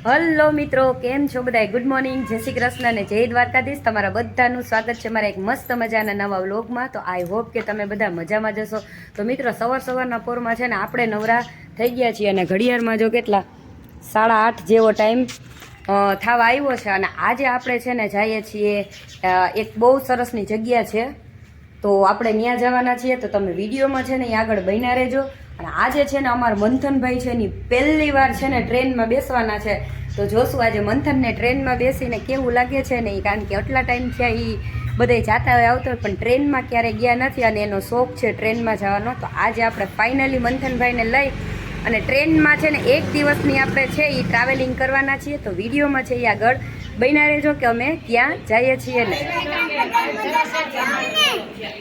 Hello મિત્રો, કેમ છો બધા? ગુડ મોર્નિંગ, જય શ્રી કૃષ્ણ અને જય દ્વારકાધીશ. તમારા બધાનું સ્વાગત છે મારા એક મસ્ત મજાના નવા વ્લોગમાં. તો આઈ હોપ કે તમે બધા મજામાં જશો. તો મિત્રો, સવારના પોરમાં છે ને આપણે નવરા થઈ ગયા છીએ અને ઘડિયાળમાં જો કેટલા 8:30 જેવો ટાઈમ થવા આવ્યો છે. અને આજે આપણે છે ને જઈએ છીએ એક બહુ સરસની જગ્યા છે, તો આપણે ત્યાં જવાના છીએ. તો તમે વિડીયોમાં છે ને આગળ બન્યા રહેજો. અને આજે છે ને અમારા મંથનભાઈ છે એની પહેલી વાર છે ને ટ્રેનમાં બેસવાના છે. તો જોશું આજે મંથનને ટ્રેનમાં બેસીને કેવું લાગે છે ને, કારણ કે આટલા ટાઈમ થયા એ બધે જાતા હોય આવતો હોય પણ ટ્રેનમાં ક્યારેય ગયા નથી અને એનો શોખ છે ટ્રેનમાં જવાનો. તો આજે આપણે ફાઇનલી મંથનભાઈને લઈ અને ટ્રેનમાં છે ને એક દિવસની આપણે છે એ ટ્રાવેલિંગ કરવાના છીએ. તો વિડીયોમાં છે એ આગળ બન્યા રહેજો કે અમે ક્યાં જઈએ છીએ ને.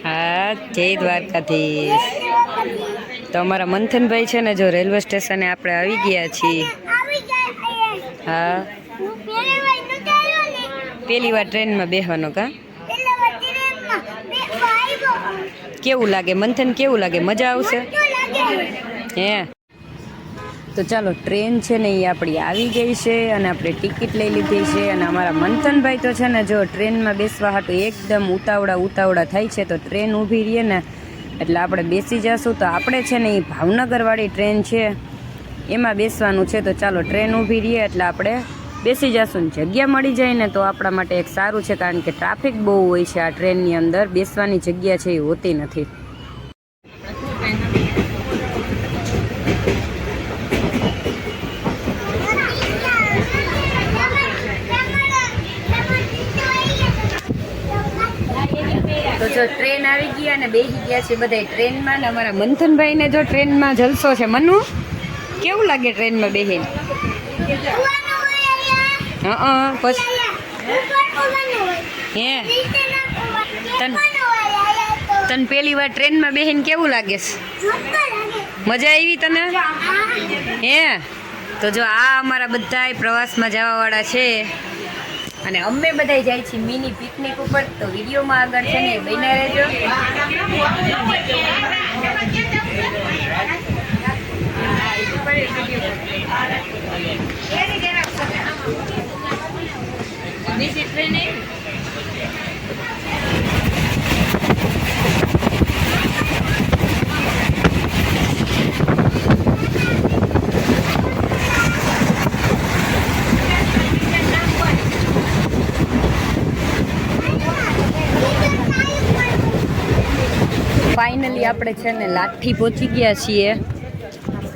હા, જય દ્વારકાધીશ. તો અમારા મંથનભાઈ છે ને જો રેલવે સ્ટેશને આપણે આવી ગયા છીએ. હા, પહેલી વાર ટ્રેનમાં બેસવાનો કા? કેવું લાગે મંથન? કેવું લાગે? મજા આવશે હે? તો ચાલો, ટ્રેન છે ને એ આપણી આવી ગઈ છે અને આપણે ટિકિટ લઈ લીધી છે. અને અમારા મંથનભાઈ તો છે ને જો ટ્રેનમાં બેસવા હાટું એકદમ ઉતાવળા થાય છે. તો ટ્રેન ઊભી રહીએ ને એટલે આપણે બેસી જશું. તો આપણે છે ને એ ભાવનગરવાળી ટ્રેન છે એમાં બેસવાનું છે. તો ચાલો, ટ્રેન ઊભી રહીએ એટલે આપણે બેસી જશું. જગ્યા મળી જાય ને તો આપણા માટે એક સારું છે, કારણ કે ટ્રાફિક બહુ હોય છે આ ટ્રેનની અંદર. બેસવાની જગ્યા છે એ હોતી નથી. તો જો ટ્રેન આવી ગઈ અને બેસી ગયા છે બધા ટ્રેનમાં. ને અમારા મંથનભાઈને જો ટ્રેનમાં જલસો છે. મનુ, કેવું લાગે ટ્રેનમાં બેસીને? પછી હે તને પહેલી વાર ટ્રેનમાં બેસીને કેવું લાગે છે? મજા આવી તને? હે? તો જો આ અમારા બધા પ્રવાસમાં જવાવાળા છે અને અમે બધા જાય છીએ મિની પિકનિક ઉપર. તો વિડીયોમાં આગળ છે ને બન્યા રહેજો. ફાઇનલી આપણે છે ને લાઠી પહોંચી ગયા છીએ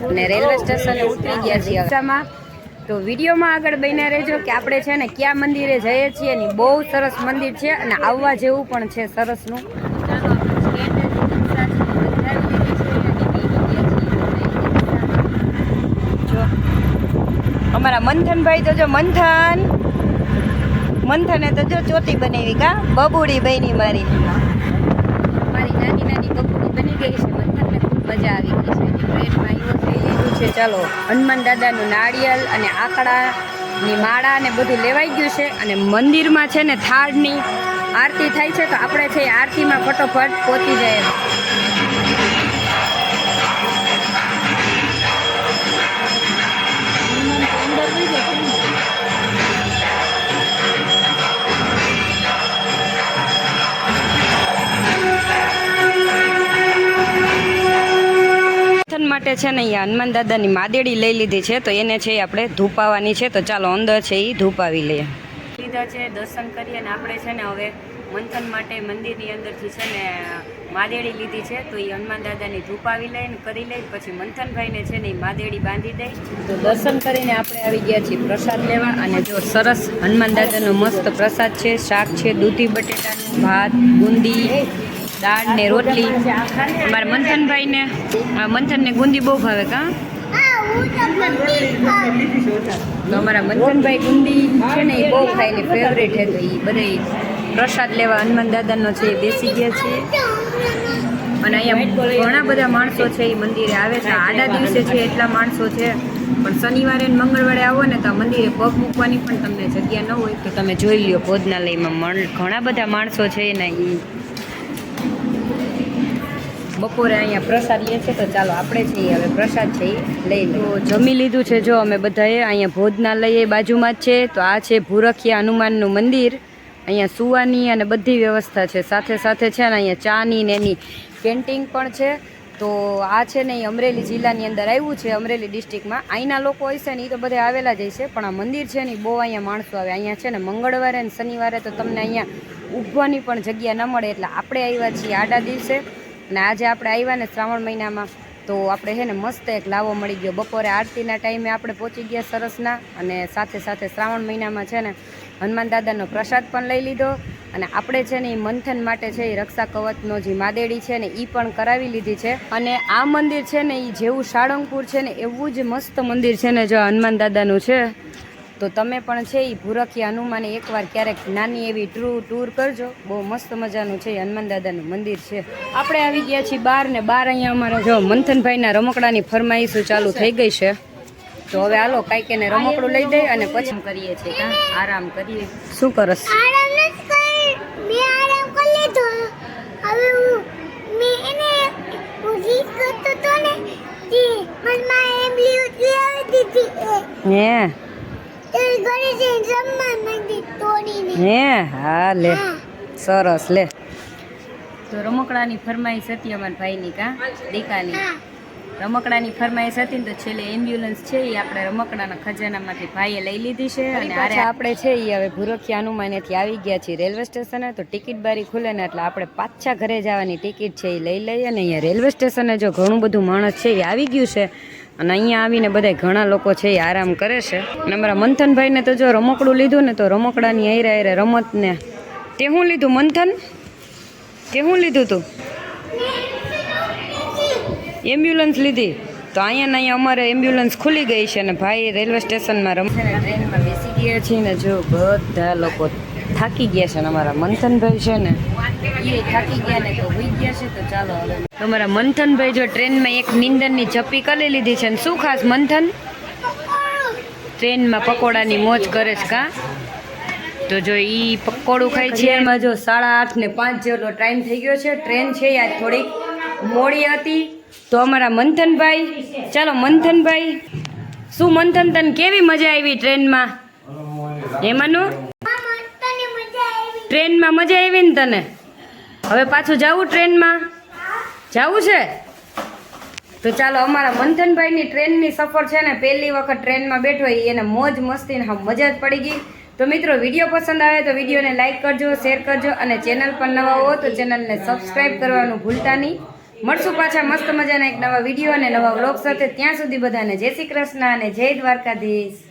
અને રેલવે સ્ટેશને ઉતરી ગયા છીએ રસ્તામાં. તો વિડીયોમાં આગળ બન્યા રહેજો કે આપણે છે ને ક્યાં મંદિરે જઈએ છીએ. એની બહુ સરસ મંદિર છે અને આવવા જેવું પણ છે સરસનું. જો અમારા મંથનભાઈ તો જો મંથને તો જો ચોટી બનાવી કા બબુડી બની મારી નાની બબુડી બની ગઈ છે. મંથનને ખૂબ મજા આવી ગઈ છે. ટ્રેનમાં એવું થઈ લીધું છે. ચાલો, હનુમાન દાદાનું નાળિયેર અને આકડાની માળા ને બધું લેવાઈ ગયું છે. અને મંદિરમાં છે ને થાળની આરતી થાય છે. તો આપણે છે આરતીમાં ફટોફટ પહોંચી જાય. માટે છે ને અહીંયા હનુમાન દાદાની માદેડી લઈ લીધી છે. તો એને છે આપણે ધૂપાવાની છે. તો ચાલો અંદર છે એ ધૂપાવી લઈએ. લીધા છે, દર્શન કરીએ. અને આપણે છે ને હવે મંથન માટે મંદિરની અંદરથી છે ને માદેડી લીધી છે. તો એ હનુમાન દાદાની ધૂપાવી લઈને કરી લઈ. પછી મંથનભાઈને છે ને એ માદેડી બાંધી દઈ. તો દર્શન કરીને આપણે આવી ગયા છીએ પ્રસાદ લેવા. અને જો સરસ હનુમાન દાદાનો મસ્ત પ્રસાદ છે. શાક છે, દૂધી બટેટાનું, ભાત, બુંદી, દાળ ને રોટલી. અમારા મંથનને ગુંદી બહુ ભાવે કા? તો અમારા મંથનભાઈ ગુંદી છે ને એ બહુ ખાય ને ફેવરેટ છે. તો એ બધા પ્રસાદ લેવા હનુમાન દાદાનો છે એ બેસી ગયા છે. અને અહીંયા ઘણા બધા માણસો છે એ મંદિરે આવે છે. આડા દિવસે છે એટલા માણસો છે, પણ શનિવારે અને મંગળવારે આવો ને તો મંદિરે પગ મૂકવાની પણ તમને જગ્યા ન હોય. તો તમે જોઈ લ્યો, ભોજનાલયમાં ઘણા બધા માણસો છે ને એ બપોરે અહીંયા પ્રસાદ લે છે તો ચાલો આપણે છે હવે પ્રસાદ છે એ લઈ લઈએ. તો જમી લીધું છે જો અમે બધાએ. અહીંયા ભોજનાલય બાજુમાં જ છે. તો આ છે ભૂરખિયા હનુમાનનું મંદિર. અહીંયા સુવાની અને બધી વ્યવસ્થા છે. સાથે સાથે છે ને અહીંયા ચાની ને એની કેન્ટીન પણ છે. તો આ છે ને એ અમરેલી જિલ્લાની અંદર આવ્યું છે, અમરેલી ડિસ્ટ્રિક્ટમાં. અહીંના લોકો હોય છે ને એ તો બધા આવેલા જ છે, પણ આ મંદિર છે ને બહુ અહીંયા માણસો આવે. અહીંયા છે ને મંગળવારે અને શનિવારે તો તમને અહીંયા ઊભવાની પણ જગ્યા ન મળે. એટલે આપણે આવ્યા છીએ આડા દિવસે, અને આજે આપણે આવ્યા ને શ્રાવણ મહિનામાં તો આપણે છે ને મસ્ત એક લાવો મળી ગયો. બપોરે આરતીના ટાઈમે આપણે પહોંચી ગયા સરસના, અને સાથે સાથે શ્રાવણ મહિનામાં છે ને હનુમાન દાદાનો પ્રસાદ પણ લઈ લીધો. અને આપણે છે ને એ મંથન માટે છે એ રક્ષા કવચનો જે માદેડી છે ને એ પણ કરાવી લીધી છે. અને આ મંદિર છે ને એ જેવું સાળંગપુર છે ને એવું જ મસ્ત મંદિર છે ને જો હનુમાન દાદાનું છે. તો તમે પણ છે એ ભૂરખિયા હનુમાને એકવાર ક્યારેક નાની એવી ટૂર કરજો. બહુ મસ્ત મજાનું છે હનુમાન દાદાનું મંદિર છે. આપણે આવી ગયા છીએ બહાર, ને બહાર અહીંયા અમારા જો મંથનભાઈના રમકડાની ફરમાઈશું ચાલુ થઈ ગઈ છે. તો હવે હાલો કાંઈક એને રમકડું લઈ દે અને પછી કરીએ છીએ કાં આરામ કરીએ. શું કરસ? હે હા લે સરસ લે. તો રમકડાની ફરમાઈશ હતી અમારા ભાઈની કાં દીકાની રમકડાની ફરમાઈશ હતી ને તો છેલ્લે એમ્બ્યુલન્સ છે એ આપણે રમકડાના ખજાનામાંથી ભાઈએ લઈ લીધી છે. અને આપણે છે એ હવે ભૂરખિયા હનુમાનેથી આવી ગયા છીએ રેલવે સ્ટેશને. તો ટિકિટ બારી ખુલે ને એટલે આપણે પાછા ઘરે જવાની ટિકિટ છે એ લઈ લઈએ. અને અહીંયા રેલવે સ્ટેશને જો ઘણું બધું માણસ છે એ આવી ગયું છે, અને અહીંયા આવીને બધા ઘણા લોકો છે એ આરામ કરે છે. અને અમારા મંથનભાઈને તો જો રમકડું લીધું ને તો રમકડાની હારે રમતને તે શું લીધું મંથન? તે શું લીધું તું? એમ્બ્યુલન્સ લીધી. તો અહીંયા અમારે એમ્બ્યુલન્સ ખુલી ગઈ છે, અને ભાઈ રેલવે સ્ટેશનમાં રમશે ને ટ્રેનમાં બેસી ગયા છે ને જો બધા લોકો થાકી ગયા છે. ને અમારા મંથનભાઈ છે ને એ થાકી ગયા ને તો હોઈ ગયા છે. તો ચાલો હવે અમારા મંથનભાઈ જો ટ્રેનમાં એક નીંદરની ચપ્પી કરી લીધી છે. ને શું ખાસ મંથન? ટ્રેનમાં પકોડાની મોજ કરે છે કાં? તો જો ઈ પકોડું ખાય છે. એમાં જો 8:30 ને 5 જેટલો ટાઈમ થઈ ગયો છે. ટ્રેન છે યાર થોડીક મોડી હતી. તો અમારા મંથનભાઈ, ચાલો મંથનભાઈ, શું મંથન તને કેવી મજા આવી ટ્રેનમાં? એમાંનું ટ્રેનમાં મજા આવી ને તને? હવે પાછું જવું ટ્રેનમાં? જવું છે? તો ચાલો અમારા મંથનભાઈની ટ્રેનની સફર છે ને પહેલી વખત ટ્રેનમાં બેઠો એને મોજ મસ્તી ને મજા જ પડી ગઈ. તો મિત્રો વિડીયો પસંદ આવે તો વિડીયોને લાઇક કરજો, શેર કરજો, અને ચેનલ પર નવા હો તો ચેનલને સબસ્ક્રાઈબ કરવાનું ભૂલતા નહીં. મળશું પાછા મસ્ત મજાના એક નવા વિડીયો અને નવા વ્લોગ સાથે. ત્યાં સુધી બધાને જય શ્રી કૃષ્ણ અને જય દ્વારકાધીશ.